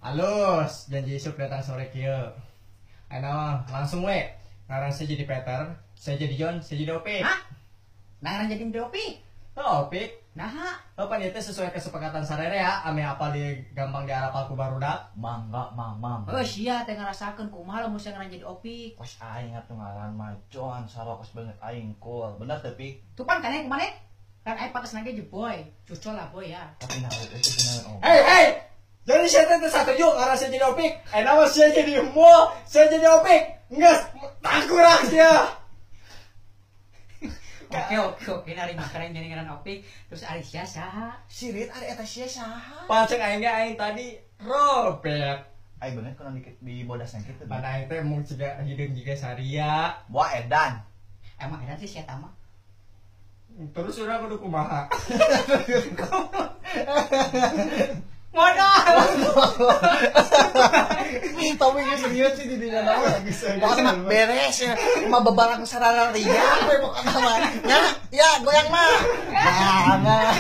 Halus, janji isuk datang sore kieu. Ayo langsung we. Ngaran saya jadi Peter, saya jadi John, saya jadi Opik. Hah? Nah, jadi Opik. Oh, Opik. Nah, Apa nih sesuai kesepakatan sarere ya, ame apa di gampang diarapal ku barudak. Mangga mamam. oh sia teh ngarasakeun kumaha lamun saya ngaran jadi Opik. Kos aing atuh ngaran mah John sarokos banget aing cool. Bener teh Pik? Tupan kan yang kemana? Kan aing pakas nage je boy. Cucol lah boy ya. Tapi nah itu bener om. Hei. Jadi saya teh setuju ngaran saya jadi Opik. Nama saya jadi Mo, saya jadi Opik. Enggak, tak kurang dia. Oke, nari makanan jadi ngaran Opik. Terus ari sia saha? Sirit ari eta sia saha? Pancen aing tadi Robert. Aing bener kana di bodasna kitu. Pada aing teh mau juga hideung juga saria. Wah edan. Emang edan sih sia tama. Terus urang kudu kumaha? Modal. Tapi geus serius sih di dinya naon bisa. Pokona beres ya. Mah bebarang sarana ria we pokona mah. Ya, goyang mah. Nah.